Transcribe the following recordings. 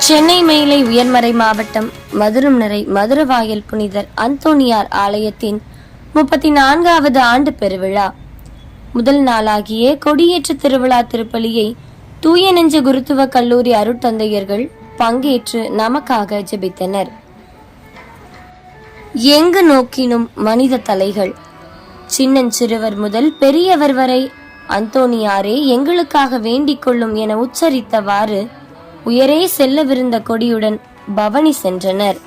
சென்னை மேலை உயர்மறை மாவட்டம் மதுரம்நரை மதுரவாயல் புனிதர் அந்தோணியார் ஆலயத்தின் 34வது ஆண்டு பெருவிழா முதல் நாளாகிய கொடியேற்ற திருவிழா திருப்பலியை தூய நெஞ்ச குருத்துவ கல்லூரி அருட்தந்தையர்கள் பங்கேற்று நமக்காக ஜெபித்தனர். எங்கு நோக்கினும் மனித தலைகள், சின்னஞ்சிறுவர் முதல் பெரியவர் வரை அந்தோணியாரே எங்களுக்காக வேண்டிக் கொள்ளும் என உச்சரித்தவாறு உயரே செல்லவிருந்த கொடியுடன் பவனி சென்றனர்.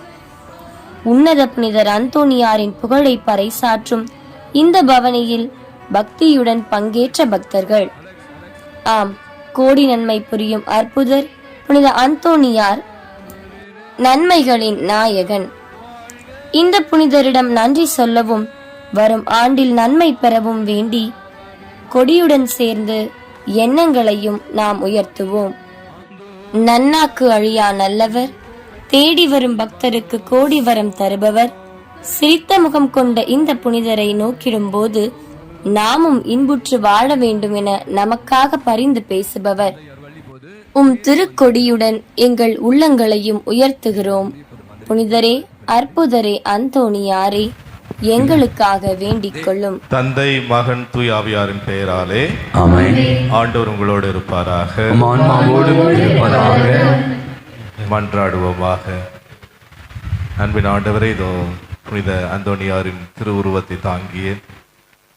உன்னத புனிதர் அந்தோணியாரின் புகழை பறைசாற்றும் இந்த பவனியில் பக்தியுடன் பங்கேற்ற பக்தர்கள். ஆம், கோடி நன்மை புரியும் அற்புதர் புனித அந்தோணியார் நன்மைகளின் நாயகன். இந்த புனிதரிடம் நன்றி சொல்லவும் வரும் ஆண்டில் நன்மை பெறவும் வேண்டி கொடியுடன் சேர்ந்து எண்ணங்களையும் நாம் உயர்த்துவோம். நன்னாக்கு அழியா நல்லவர், தேடி வரும் பக்தருக்கு கோடி வரம் தருபவர், சிரித்த முகம் கொண்ட இந்த புனிதரை நோக்கிடும் போது நாமும் இன்புற்று வாழ வேண்டும் என நமக்காக பரிந்து பேசுபவர். திருக்கொடியுடன் எங்கள் உள்ளங்களையும் உயர்த்துகிறோம். புனிதரே, அற்புதரே அந்தோணியாரே, எங்களுக்காக வேண்டிக் கொள்ளும். தந்தை, மகன், தூய ஆவியாரின் பெயராலே ஆமென். ஆண்டவர் உங்களோடு இருப்பாராக. மன்றாடுவோமாக. அன்பின் ஆண்டவரே, இதோ புனித அந்தோணியாரின் திருவுருவத்தை தாங்கிய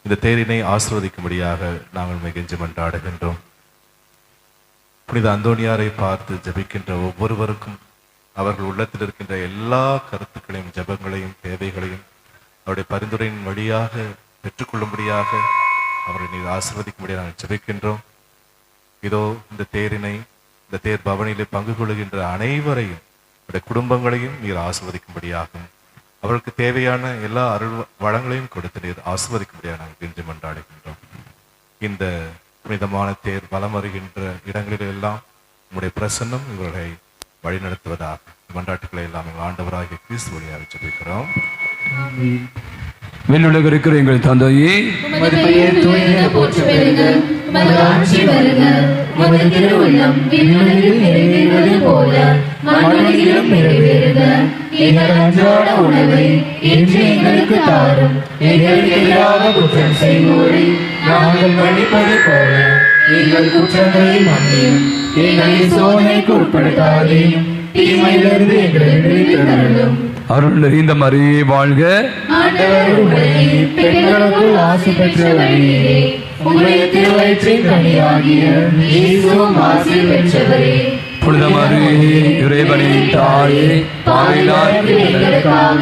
இந்த தேரினை ஆசீர்வதிக்கும்படியாக நாங்கள் மிகஞ்சி மன்றாடுகின்றோம். புனித அந்தோணியாரை பார்த்து ஜெபிக்கின்ற ஒவ்வொருவருக்கும் அவர்கள் உள்ளத்தில் இருக்கின்ற எல்லா கருத்துக்களையும், ஜெபங்களையும், தேவைகளையும் அவருடைய பரிந்துரையின் வழியாக பெற்றுக்கொள்ளும்படியாக அவரை நீர் ஆசீர்வதிக்கும்படியாக நாங்கள் ஜெபிக்கின்றோம். இதோ இந்த தேரினை, இந்த தேர் பவனிலே பங்கு கொள்கின்ற அனைவரையும், அவருடைய குடும்பங்களையும் நீர் ஆசீர்வதிக்கும்படியாகும். அவர்களுக்கு தேவையான எல்லா அருள் வளங்களையும் கொடுத்து நீர் ஆசீர்வதிக்கும்படியாக நாங்கள் கெஞ்சி மன்றாடுகின்றோம். இந்த புனிதமான தேர் வலம் வருகின்ற இடங்களிலெல்லாம் உங்களுடைய பிரசன்னம் இவர்களை வழிநடத்துவதாக மன்றாட்டுக்களை எல்லாம் எங்கள் ஆண்டவராகிய கிறிஸ்து வழியாக ஜெபிக்கிறோம். விண்ணுலக இருக்கிற எங்கள் தந்தையே, உணவை இன்று எங்களுக்கு தாரும். எங்களுக்கு எதிராக குற்றம் செய்வோரை நாங்கள் மன்னிப்பது போல எங்கள் குற்றங்களை மன்னியும். எங்களை சோதனைக்கு உட்படுத்தாதேயும், தீமையிலிருந்து எங்களை விடுவித்தருளும். அருள் நிறைந்த மரியே வாழ்க. ஆண்டவர் உம்முடைய பெண்களுக்குள் ஆசி பெற்றவரே, உம்முடைய திருவயிற்றின் கனியாகிய இயேசுவும் ஆசி பெற்றவரே. புனித மரியே, இறைவனின் தாயே, பாவிகளாகிய எங்களுக்காக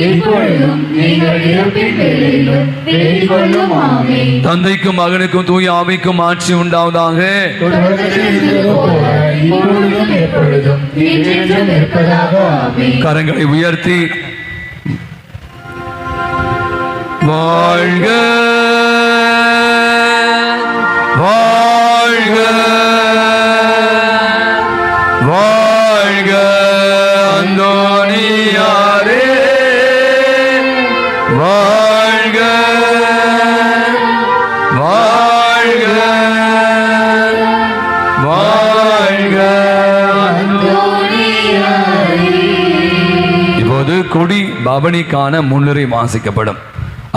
இப்பொழுதும் எங்கள் இறப்பின் வேளையிலும் வேண்டிக் கொள்ளும். ஆமென். தந்தைக்கும் மகனுக்கும் தூய ஆவிக்கும் ஆட்சி உண்டாவதாக. இப்பொழுதும் எப்பொழுதும் என்றென்றும் இருப்பதாக. ஆமென். கரங்களை உயர்த்தி வாழ்க வாழ்க வாழ்க அந்தோணியாரே, வாழ்க வாழ்க வாழ்க அந்தோணியாரே. இப்போது கொடி பவனிக்கான முன்னுரை வாசிக்கப்படும்.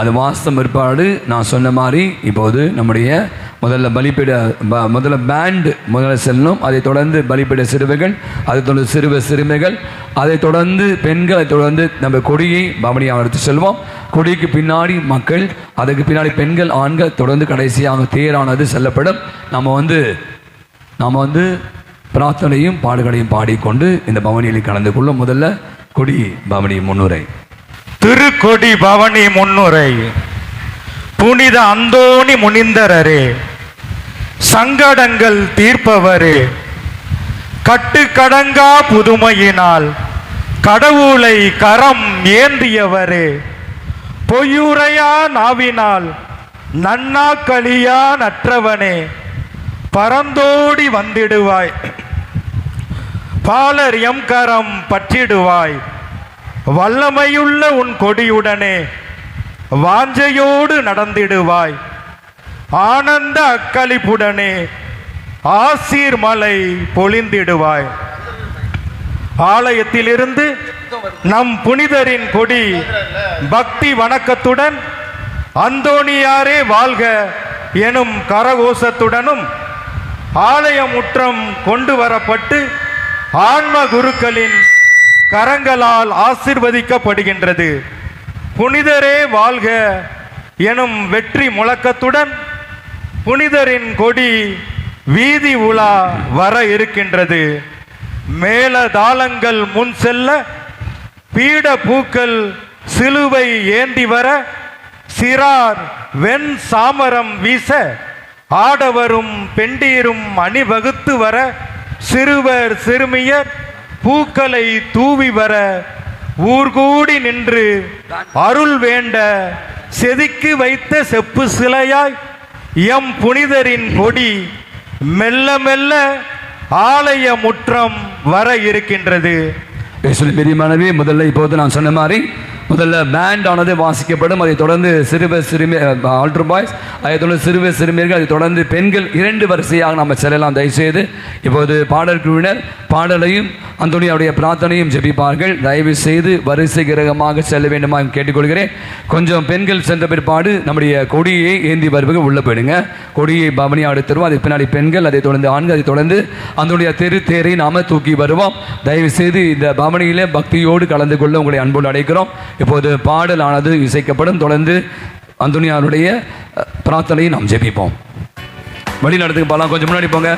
அது வாசம் பிற்பாடு நான் சொன்ன மாதிரி இப்போது நம்முடைய முதல்ல பேண்டு செல்லணும். அதை தொடர்ந்து பலிபீட சிறுவைகள், அதை தொடர்ந்து சிறுமிகள், அதை தொடர்ந்து பெண்கள், அதை தொடர்ந்து நம்ம கொடியை பவனியாக எடுத்து செல்வோம். கொடிக்கு பின்னாடி மக்கள், அதுக்கு பின்னாடி பெண்கள், ஆண்கள், தொடர்ந்து கடைசியாக தேரானது செல்லப்படும். நாம் வந்து பிரார்த்தனையும் பாடுகளையும் பாடிக்கொண்டு இந்த பவனியில் கலந்து கொள்ளும். முதல்ல கொடி பவனி முன்னுரை. திருக்கொடி பவனி முன்னுரை. புனித அந்தோணி முனிந்தரரே, சங்கடங்கள் தீர்ப்பவரே, கட்டுக்கடங்கா புதுமையினால் கடவுளை கரம் ஏந்தியவரே, பொய்யுரையா நாவினால் நன்னாக்களியா நற்றவனே, பரந்தோடி வந்திடுவாய், பாலர் எம் கரம் பற்றிடுவாய், வல்லமையுள்ள உன் கொடியுடனே வாஞ்சையோடு நடந்திடுவாய், ஆனந்த அக்களிப்புடனே ஆசீர் மலை பொழிந்திடுவாய். ஆலயத்திலிருந்து நம் புனிதரின் கொடி பக்தி வணக்கத்துடன் அந்தோணியாரே வாழ்க எனும் கரகோஷத்துடனும் ஆலய முற்றம் கொண்டு வரப்பட்டு ஆன்ம குருக்களின் கரங்களால் ஆசிர்வதிக்கப்படுகின்றது. புனிதரே வாழ்க எனும் வெற்றி முழக்கத்துடன் புனிதரின் கொடி வீதி உலா வர இருக்கின்றது. மேல தாளங்கள் முன் செல்ல, பீட பூக்கள் சிலுவை ஏந்தி வர, சிறார் வெண் சாமரம் வீச, ஆடவரும் பெண்டீரும் அணிவகுத்து வர, சிறுவர் சிறுமியர் பூக்களை தூவி வர, ஊர்கூடி நின்று அருள் வேண்ட செதுக்கி வைத்த செப்பு சிலையாய் எம் புனிதரின் கொடி மெல்ல மெல்ல ஆலய முற்றம் வர இருக்கின்றது. பெரியமானவே, முதல்ல இப்போது நான் சொன்ன மாதிரி முதல்ல பேண்ட் ஆனது வாசிக்கப்படும். அதை தொடர்ந்து சிறுவர் சிறுமியர் ஆல்டர் பாய்ஸ், அதை தொடர்ந்து சிறுவர் சிறுமியர்கள், அதை தொடர்ந்து பெண்கள் 2 வரிசையாக நம்ம செல்லலாம். தயவுசெய்து இப்போது பாடல் குழுவினர் பாடலையும் அந்தோனியாவுடைய பிரார்த்தனையும் ஜெபிப்பார்கள். தயவு செய்து வரிசை கிரகமாக செல்ல வேண்டுமா கேட்டுக்கொள்கிறேன். கொஞ்சம் பெண்கள் சென்ற பிற்பாடு நம்முடைய கொடியை ஏந்தி வருவது உள்ள போயிடுங்க. கொடியை பவனியாக எடுத்துருவோம். அதுக்கு பின்னாடி பெண்கள், அதை தொடர்ந்து ஆண்கள், அதை தொடர்ந்து அந்தோனியா தேரை நாம தூக்கி வருவோம். தயவு செய்து இந்த பவனியிலே பக்தியோடு கலந்து கொள்ள உங்களை அன்போடு அழைக்கிறோம். இப்போது பாடலானது இசைக்கப்படும். தொடர்ந்து அந்தோனியாருடைய பிரார்த்தனையை நாம் ஜெபிப்போம். வழி நடத்துக்கு போகலாம். கொஞ்சம் முன்னாடி போங்க.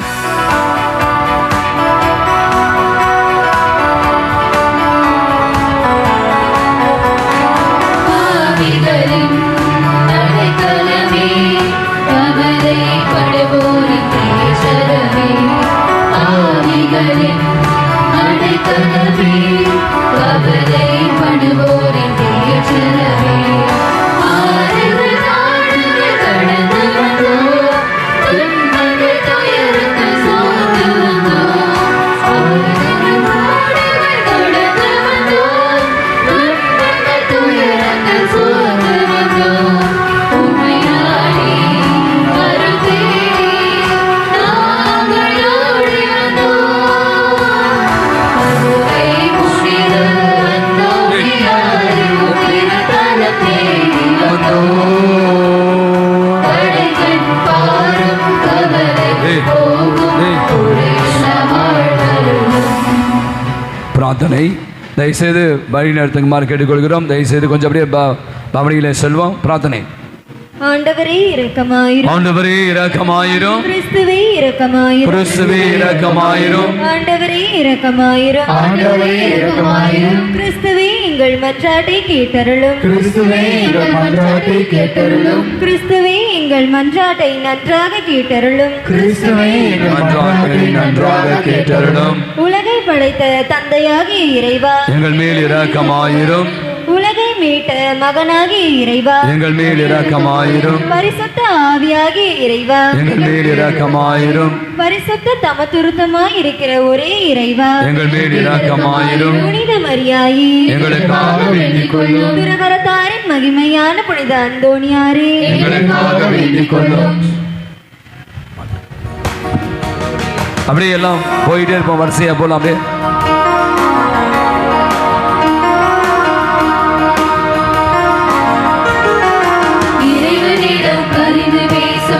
பிரார்த்தனை தயவுசெய்து வழி நடத்துக்குமாறு கேட்டுக்கொள்கிறோம். தயவுசெய்து கொஞ்சம் அப்படியே பவனியிலே செல்வோம். பிரார்த்தனை. ஆண்டவரே இரக்கமாயிரும். ஆண்டவரே இரக்கமாயிரும். கிறிஸ்துவே இரக்கமாயிரும். கிறிஸ்துவே இரக்கமாயிரும். ஆண்டவரே இரக்கமாயிரும். ஆண்டவரே இரக்கமாயிரும். கிறிஸ்துவே எங்கள் மன்றாட்டை கேட்டருளும். கிறிஸ்துவே எங்கள் மன்றாட்டை கேட்டருளும். கிறிஸ்துவே எங்கள் மன்றாட்டை நன்றாக கேட்டருளும். கிறிஸ்துவே எங்கள் மன்றாட்டை நன்றாக கேட்டருளும். உலகை படைத்த தந்தையாகிய இறைவா, எங்கள் மேல் இரக்கமாயிரும். உலகை மீட்ட மகனாகிய இறைவா, எங்கள் மேல் இரக்கமாயிரும். பரிசுத்த ஆவியாகிய இறைவா, எங்கள் மேல் இரக்கமாயிரும். பரிசுத்த தமத்துருத்தமாய் இருக்கிற ஒரே இறைவா, எங்கள் மேல் இரக்கமாயிரும். புனித மரியாயே, எங்களுக்காக வேண்டிக் கொள்ளும். திருகரத்தாரின் மகிமையான புனித அந்தோணியாரே, எங்களுக்காக வேண்டிக் கொள்ளும். அப்படியே எல்லாம் போயிட்டே இருப்போம். வரிசையா போலாம். அப்படியே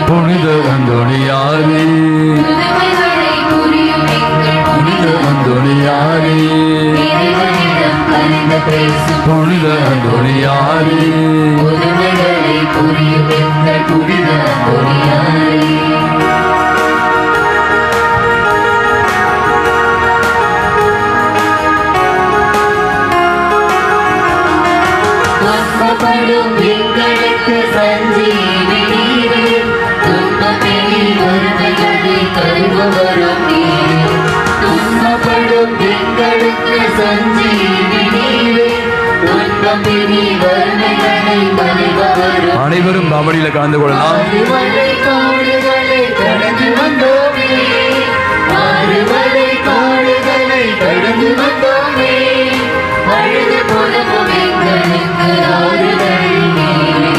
புனித அந்தோணியாரே, புனித அந்தோணியாரே, புனித அந்தோணியாரே, எங்களுக்கு சஞ்சீவி நீரே, துன்பமெனில் வறுமைகளை தருபவரும் நீரே. துன்பப்படும் எங்களுக்கு சஞ்சீவி நீரே, துன்பமெனில் வறுமைகளை தருபவரும். அனைவரும் பவனியில கலந்து கொள்ளலாம். ஆறுவடை காடுகளை கடந்து வந்தோமே, ஆறுவடை காடுகளை கடந்து வந்தோமே, அழுது புலமும் எங்களுக்கு ஆறுதல் நீரே,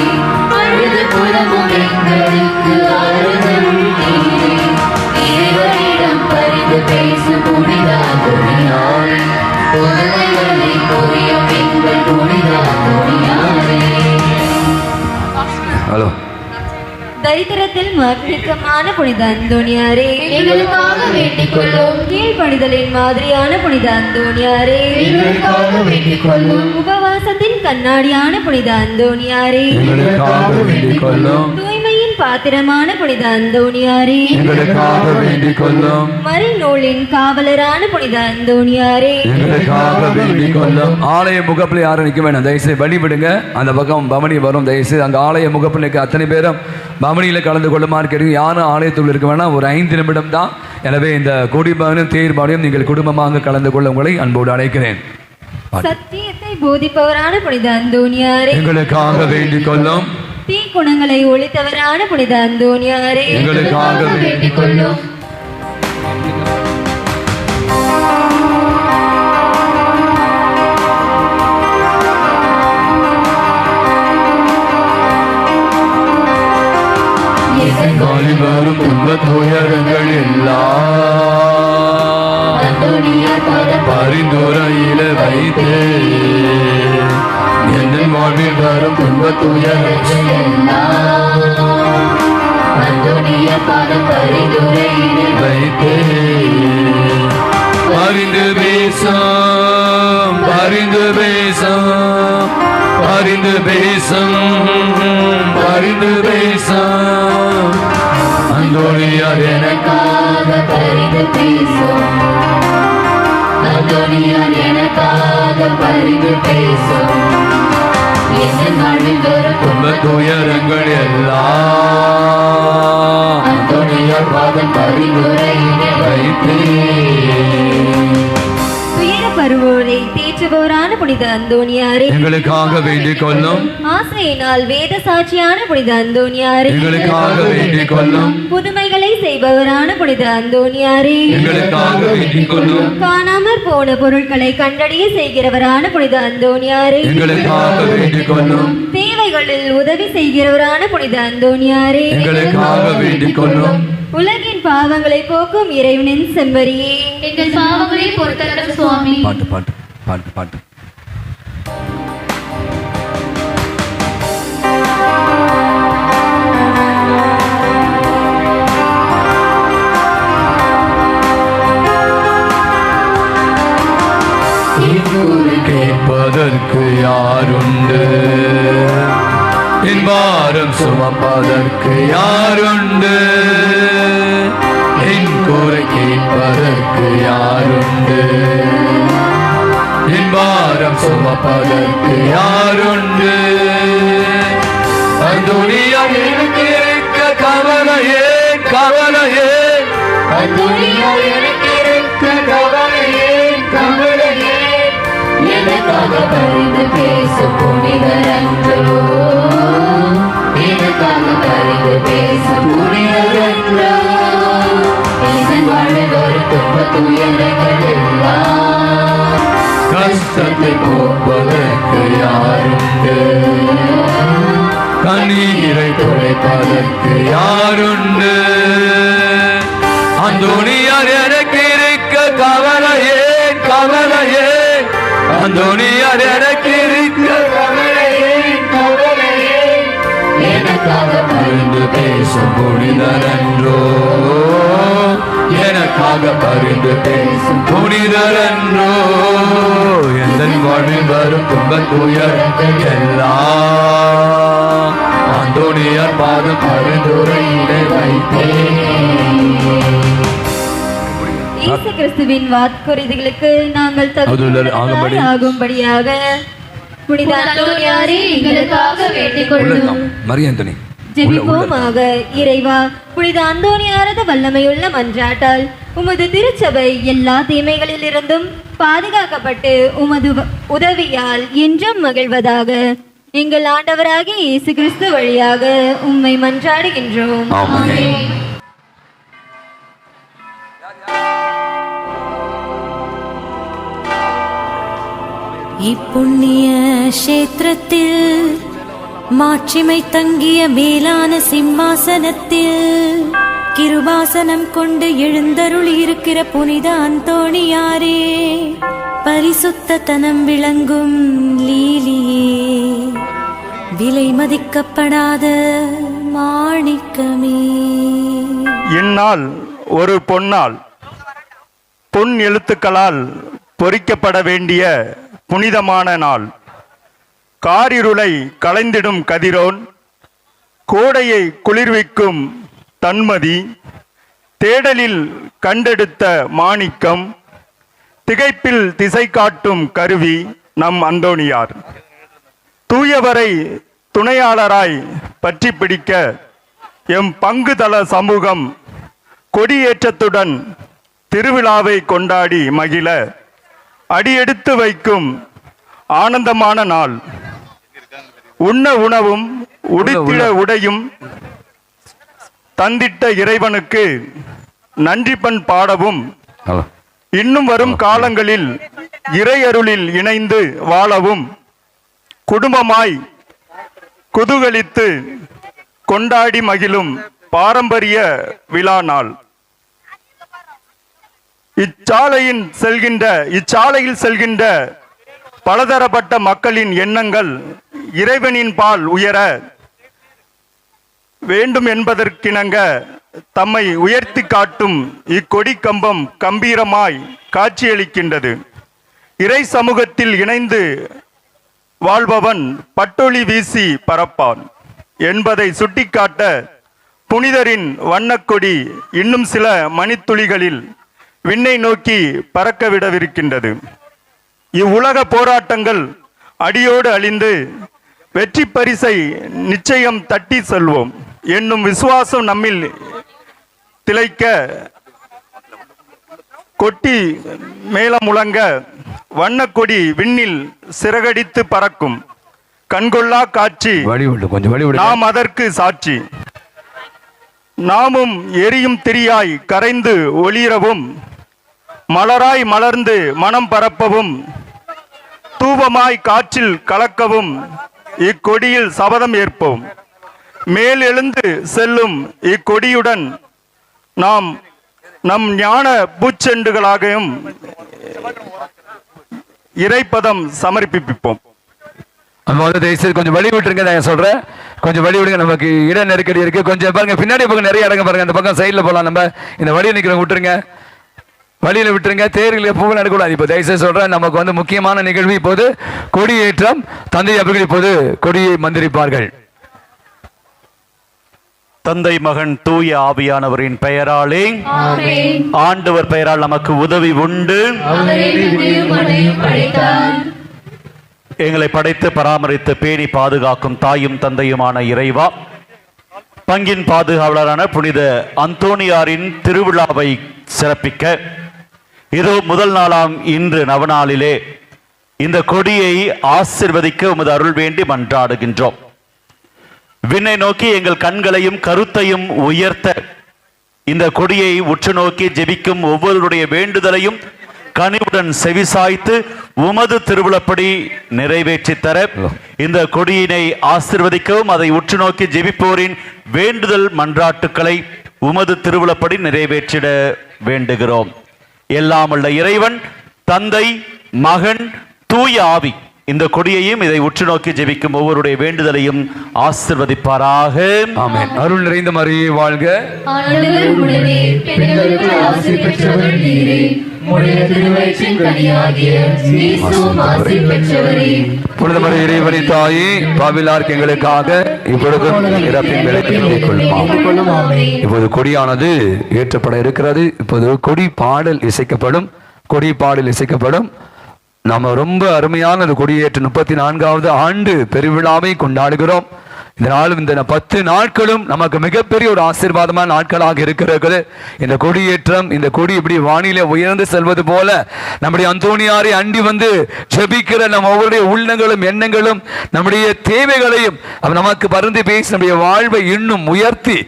அழுது புலமும் எங்களுக்கு ஆறுதல் நீரே. இறைவனிடம் பரிந்து பேசு புனித அந்தோணியாரே, சரித்திரத்தில் மகிழ்ச்சிகரமான புனித அந்தோணியாரே, எங்களுக்காக வேண்டிக் கொள்ளும். கீழ்ப்படிதலின் மாதிரியான புனித அந்தோணியாரே, எங்களுக்காக வேண்டிக் கொள்ளும். உபவாசத்தின் கண்ணாடியான புனித அந்தோணியாரே, எங்களுக்காக வேண்டிக் கொள்ளும். தூய்மையின் பாத்திரமான புனித அந்தோணியாரே, எங்களுக்காக வேண்டிக் கொள்ளும். மறைநூலின் காவலரான புனித அந்தோணியாரே, எங்களுக்காக வேண்டிக் கொள்ளும். ஆலய முகப்பில் யாரும் நிற்க வேண்டாம், தயவுசெய்து வழிவிடுங்க. அந்த பக்கம் பவனி வரும், தயவுசெய்து அங்கே ஆலய முகப்பில் இருக்க அத்தனை பேரும் பவனியில் கலந்து கொள்ளுமாறு கேட்டு. யாரும் ஆலயத்துள் இருக்க வேணாம், ஒரு 5 நிமிடம் தான். எனவே இந்த கொடிபானையும் தேர்பானையும் நீங்கள் குடும்பமாக கலந்து கொள்ள உங்களை அன்போடு அழைக்கிறேன். சத்தியத்தை போதிப்பவரான புனித அந்தோணியாரே, எங்களுக்காக வேண்டிக் கொள்ளும். தீ குணங்களை ஒழித்தவரான புனித அந்தோணியாரே, எங்களுக்காக வேண்டிக் கொள்ளும். வரும் துன்பத் துயரங்கள் எல்லாம் அந்தோணியார் பாதம் பரிந்துரையில வைத்தே என் வாழ்வில் வரும் துன்பத் துயரங்கள் அந்தோணியார் பாதம் பரிந்துரையிலே வைத்தே பரிந்து பேசும் பரிந்து பேசும் பரிந்து பேசும் பரிந்து பேசும் அந்தோணியார் எனக்காக பரிந்து பேசும். அந்தோணியார் எனக்காக பரிந்து பேசும். என் வாழ்வில் வரும் துன்பத் துயரங்கள் எல்லாம் அந்தோணியார் பாதம் பரிந்துரையிலே வைத்தே துயர பருவோரை தேற்றுபவரான புனித அந்தோணியாரே, எங்களுக்காக வேண்டிக் கொள்ளும். ஆசையினால் வேத சாட்சியான புனித அந்தோணியாரே, எங்களுக்காக வேண்டிக் கொள்ளும். புதுமைகளை செய்பவரான புனித அந்தோணியாரே, எங்களுக்காக வேண்டிக் கொள்ளும். காணாமற் போன பொருட்களை கண்டறிய செய்கிறவரான புனித அந்தோணியாரே, எங்களுக்காக வேண்டிக் கொள்ளும். தேவைகளில் உதவி செய்கிறவரான புனித அந்தோணியாரே, எங்களுக்காக வேண்டிக் கொள்ளும். உலகின் பாவங்களை போக்கும் இறைவனின் செம்மறியே, எங்கள் பாவங்களை பொறுத்தருளும் சுவாமி. பாட்டு பாட்டு பாட்டு பாட்டு கேட்பதற்கு யாருண்டு, என் பாரம் சுமப்பதற்கு யாருண்டு, என் கூரை கேட்பதற்கு யாருண்டு, என் பாரம் சுமப்பதற்கு யாருண்டு. அந்தோணியார் எனக்கு இருக்க கவலையே கவலையே, அந்தோணியார் எனக்கு இருக்க கவலையே கவலையே, எனக்காக பரிந்து பேசும் புனிதர் அன்றோ, எனக்காக பரிந்து பேசும் புனிதர் அன்றோ. என் வாழ்வில் வரும் துன்பத் துயரங்கள் எல்லாம் கஷ்டத்தை போக்குவதற்கு யாருண்டு, கண்ணீரை துடைப்பதற்கு யாருண்டு. அந்தோணியார் எனக்கு இருக்க கவலையே கவலையே, அந்தோணியார் எனக்கு இருக்க கவலையே கவலையே, எனக்காக பரிந்து பேசும் புனிதர் அன்றோ, எனக்காக பரிந்து பேசும் புனிதர் அன்றோ. எந்த வாழ்வில் வரும் துன்பத் துயரங்கள் எல்லாம் அந்தோணியார் பாதம் பரிந்துரையிலே வைத்தே. இயேசு கிறிஸ்துவின் வாக்குறுதிகளுக்கு நாங்கள் ஆகும்படி. ஆகும்படியாக புனித அந்தோணியாரே, எங்களுக்காக வேண்டிக் கொள்ளும். மரியந்தனி ஜெபிப்போமாக. இறைவா, புனித அந்தோணியாரது வல்லமையுள்ள மன்றாட்டால் உமது திருச்சபை எல்லா தீமைகளிலிருந்தும் பாதுகாக்கப்பட்டு உமது உதவியால் என்றும் மகிழ்வதாக. எங்கள் ஆண்டவராகிய இயேசு கிறிஸ்து வழியாக உம்மை மன்றாடுகின்றோம். ஆமென். இப்புண்ணிய கஷேத்திரத்தில் மாட்சிமை தங்கிய மேலான சிம்மாசனத்தில் கிருபாசனம் கொண்டு எழுந்தருளி இருக்கிற புனித அந்தோணியாரே, பரிசுத்த தனம் விளங்கும் லீலியே, விலை மதிக்கப்படாத மாணிக்கமே. இந்நாள் ஒரு பொன்னால் பொன் எழுத்துக்களால் பொறிக்கப்பட வேண்டிய புனிதமான நாள். காரிருளை களைந்திடும் கதிரோன், கோடையை குளிர்விக்கும் தன்மதி, தேடலில் கண்டெடுத்த மாணிக்கம், திகைப்பில் திசை காட்டும் கருவி நம் அந்தோணியார். தூயவரை துணையாளராய் பற்றி பிடிக்க எம் பங்குதள சமூகம் கொடியேற்றத்துடன் திருவிழாவை கொண்டாடி மகிழ அடியெடுத்து வைக்கும் ஆனந்தமான நாள். உண்ண உணவும் உடுத்திட உடையும் தந்திட்ட இறைவனுக்கு நன்றிப்பண் பாடவும், இன்னும் வரும் காலங்களில் இறையருளில் இணைந்து வாழவும் குடும்பமாய் குதூகலித்து கொண்டாடி மகிழும் பாரம்பரிய விழா நாள். இச்சாலையில் செல்கின்ற பலதரப்பட்ட மக்களின் எண்ணங்கள் இறைவனின் பால் உயர வேண்டும் என்பதற்கிணங்க தம்மை உயர்த்தி காட்டும் இக்கொடி கம்பம் கம்பீரமாய் காட்சியளிக்கின்றது. இறை சமூகத்தில் இணைந்து வாழ்பவன் பட்டொளி வீசி பரப்பான் என்பதை சுட்டிக்காட்ட புனிதரின் வண்ணக்கொடி இன்னும் சில மணித்துளிகளில் விண்ணை நோக்கி பறக்கவிடவிருக்கின்றது. இவ்வுலக போராட்டங்கள் அடியோடு அழிந்து வெற்றி பரிசை நிச்சயம் தட்டி செல்வோம் என்னும் விசுவாசம் நம்மில் திளைக்க கொட்டி மேலம் முழங்க வண்ணக்கொடி விண்ணில் சிறகடித்து பறக்கும் கண்கொள்ளா காட்சி. நாம் அதற்கு சாட்சி. நாமும் எரியும் திரியாய் கரைந்து ஒளிரவும், மலராய் மலர்ந்து மனம் பரப்பவும், தூபமாய் காற்றில் கலக்கவும் இக்கொடியில் சபதம் ஏற்போம். மேல் எழுந்து செல்லும் இக்கொடியுடன் நாம் நம் ஞான பூச்செண்டுகளாகவும் இறைப்பதம் சமர்ப்பிப்போம். கொஞ்சம் வழி விட்டுருங்க, நான் சொல்றேன். கொஞ்சம் வழி விடுங்க, நமக்கு இட நெருக்கடி இருக்கு. கொஞ்சம் பாருங்க, பின்னாடி பக்கம் நிறைய இடங்க பாருங்க. அந்த பக்கம் சைட்ல போலாம். நம்ம இந்த வழியை நிக்கிறவங்க விட்டுருங்க, வழியில விட்டுருங்க. தேர்களை பூவில் நடக்கூடாது. இப்போ தயவுசெய்து சொல்றேன், நமக்கு வந்து முக்கியமான நிகழ்வு இப்போது கொடியேற்றம். தந்தை அவர்கள் இப்போது கொடியை மந்திரிப்பார்கள். தந்தை மகன் தூய ஆவியானவரின் பெயராலே ஆண்டவர் பெயரால் நமக்கு உதவி உண்டு. எங்களை படைத்து பராமரித்து பேணி பாதுகாக்கும் தாயும் தந்தையுமான இறைவா, பங்கின் பாதுகாவலரான புனித அந்தோணியாரின் திருவிழாவை சிறப்பிக்க இதோ முதல் நாளாம் இன்று நவநாளிலே இந்த கொடியை ஆசிர்வதிக்க உமது அருள் வேண்டி மன்றாடுகின்றோம். விண்ணை நோக்கி எங்கள் கண்களையும் கருத்தையும் உயர்த்த இந்த கொடியை உற்று நோக்கி ஜெபிக்கும் ஒவ்வொருடைய வேண்டுதலையும் கனிவுடன் செவிசாய்த்து உமது திருவிழப்படி நிறைவேற்றி தர இந்த கொடியினை ஆசிர்வதிக்கவும் அதை உற்று நோக்கி ஜெபிப்போரின் வேண்டுதல் மன்றாட்டுக்களை உமது திருவிழப்படி நிறைவேற்றிட வேண்டுகிறோம். எல்லாமுள்ள இறைவன் தந்தை மகன் தூய ஆவி இந்த கொடியையும் இதை உற்று நோக்கி ஜெபிக்கும் ஒவ்வொருடைய வேண்டுதலையும் ஆசிர்வதிப்பாராக. ஆமென். அருள் நிறைந்த மரியே வாழ்க. புனித மரியே இறைவனின் தாயே, பாவிலார்க்கு எங்களுக்காக இப்பொழுதும் இறப்பின் வேளையிலும் கொள்ளும். இப்போது கொடியானது ஏற்றப்பட இருக்கிறது. இப்போது கொடி பாடல் இசைக்கப்படும். கொடி பாடல் இசைக்கப்படும். நாம ரொம்ப அருமையான கொடியேற்ற 34வது ஆண்டு பெருவிழாவை கொண்டாடுகிறோம். இந்த நாளும் இந்த 10 நாட்களும் நமக்கு மிகப்பெரிய ஒரு ஆசீர்வாதமான நாட்களாக இருக்கிறது. இந்த கொடியேற்றம், இந்த கொடி இப்படி வானிலை உயர்ந்து செல்வது போல நம்முடைய அந்தோணியாரை அண்டி வந்து ஜெபிக்கிற நம்ம ஒவ்வொருடைய உள்ளங்களும் எண்ணங்களும் நம்முடைய தேவைகளையும் நமக்கு பருந்து பேசி நம்முடைய வாழ்வை இன்னும் உயர்த்தி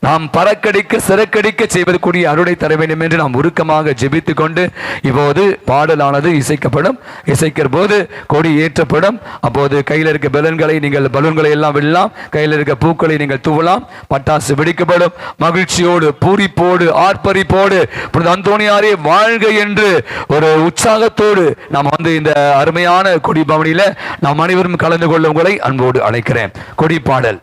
நாம் பறக்கடிக்க சிறக்கடிக்க செய்வது கூடிய அருளை தர வேண்டும் என்று நாம் உருக்கமாக ஜெபித்துக் கொண்டு இப்போது பாடலானது இசைக்கப்படும். இசைக்கிற போது கொடி ஏற்றப்படும். அப்போது கையில் இருக்க பலூன்களை நீங்கள் பலூன்களை எல்லாம் விடலாம். கையில் இருக்க பூக்களை நீங்கள் தூவலாம். பட்டாசு வெடிக்கப்படும். மகிழ்ச்சியோடு பூரிப்போடு ஆர்ப்பரிப்போடு அந்தோணியாரே வாழ்க என்று ஒரு உற்சாகத்தோடு நாம் வந்து இந்த அருமையான கொடி பவனியில நாம் அனைவரும் கலந்து கொள்ள உங்களை அன்போடு அழைக்கிறேன். கொடி பாடல்.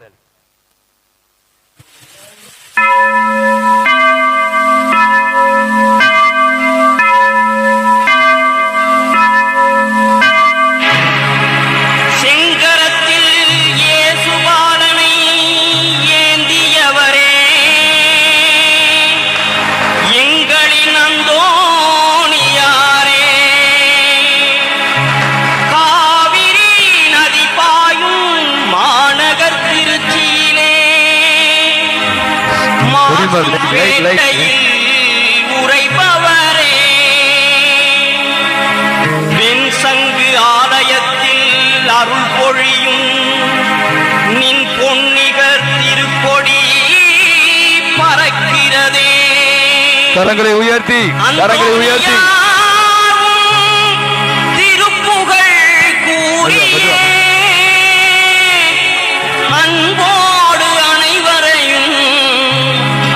உரைப்பவரே வெண் சங்கு ஆலயத்தில் அருள் பொழியும் நின் பொன்னிகர் திருக்கொடி பறக்கிறதே. கரங்களை உயர்த்தி திருப்புகழ் கூறியே அன்போடு அனைவரையும்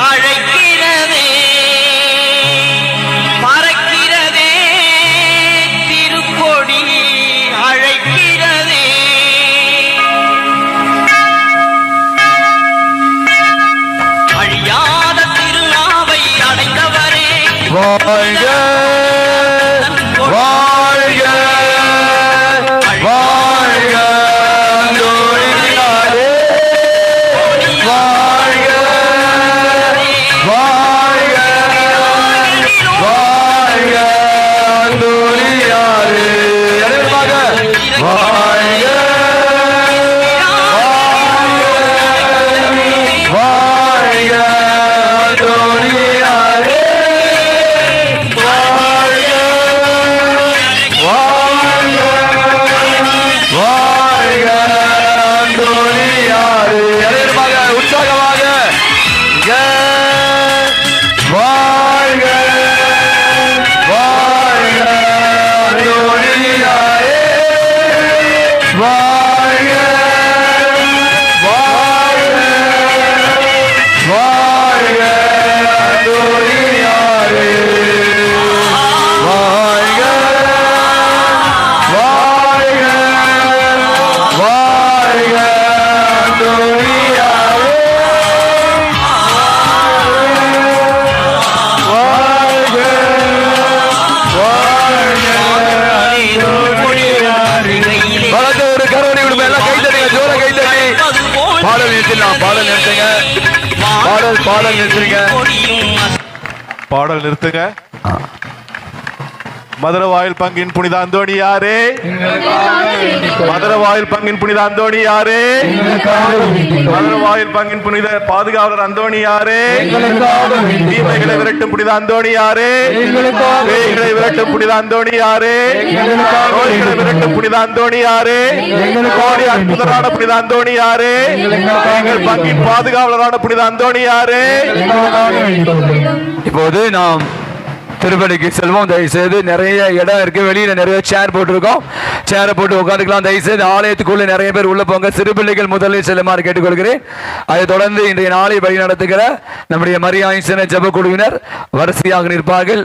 அழைக்கிறதே. பறக்கிறதே திருக்கொடி அழைக்கிறதே. அழியாத திருநாவை அடைந்தவரே வாழ்க வாழ்க வாழ்க அந்தோணியாரே வாழ்க வாழ்க வாழ்க அந்தோணியாரே அனைவருமாக வாழ்க வாழ்க அந்தோணியாரே வாழ்க வாழ்க வாழ்க அந்தோணியாரே அனைவருமாக உற்சாகமாக வாழ்க வாழ்க அந்தோணியாரே வாழ்க வாழ்க வாழ்க அந்தோணியாரே வாழ்க வாழ்க வாழ்க அந்தோணியாரே வாழ்க வாழ்க அந்தோணியாரே. வளர்த்த ஒரு கரவணி விடுங்க, எல்லாம் கை தட்டுங்க, ஜோர கை தட்டி பாடல் நிறுத்திடலாம். பாடல் நிறுத்துங்க, பாடல் நிறுத்துங்க. பாடல் நிறுத்துங்க. மதுரவாயில் பங்கின் புனித அந்தோணியாரே, மதுரவாயில் பங்கின் புனித அந்தோணியாரே, மதுரவாயில் பங்கின் புனித பாதுகாவலர் அந்தோணியாரே, தீமைகளை விரட்டும் புனித அந்தோணியாரே, பேய்களை விரட்டும் புனித அந்தோணியாரே, நோய்களை விரட்டும் புனித அந்தோணியாரே, கோடி அற்புதரான புனித அந்தோணியாரே, எங்கள் பங்கின் பாதுகாவலரான புனித அந்தோணியாரே. இப்போது நாம் திருப்பதிக்கு செல்வோம். தயவுசெய்து நிறைய இடம் இருக்கு, வெளியில நிறைய சேர் போட்டிருக்கோம், சேரை போட்டு உட்காந்துக்கலாம். தயவுசெய்து ஆலயத்துக்குள்ள நிறைய பேர் உள்ள போங்க. சிறு பிள்ளைகள் முதலில் செல்லுமாறு கேட்டுக்கொள்கிறேன். அதை தொடர்ந்து இன்றைய நாளை வழி நடத்துகிற நம்முடைய மரியாயின ஜெப குழுவினர் வரிசையாக நிற்பார்கள்.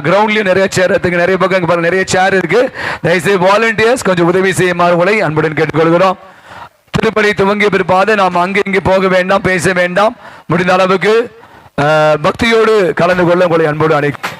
கிரவுண்ட்லயும் நிறைய சேர் இருக்கு, நிறைய பக்கம் நிறைய சேர் இருக்கு. தயவுசெய்து வாலண்டியர்ஸ் கொஞ்சம் உதவி செய்யுமாறு உங்களை அன்புடன் கேட்டுக்கொள்கிறோம். திருப்பதி துவங்கிய பிற்பாடு நாம் அங்கே இங்கே போக வேண்டாம், பேச வேண்டாம். முடிந்த அளவுக்கு பக்தியோடு கலந்து கொள்ள உங்களை அன்போடு அழைக்கிறேன்.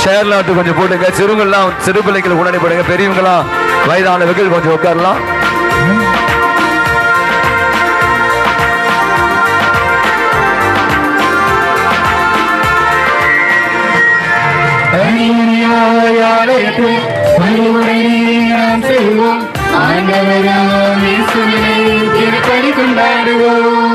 சேர்லாட்டு கொஞ்சம் போட்டுங்க. சிறுங்கள்லாம் சிறு பிள்ளைகள் உடனே போடுங்க. பெரியவங்களாம் வயதானவர்கள் கொஞ்சம் உட்காரலாம். கொண்டாடுவோம்.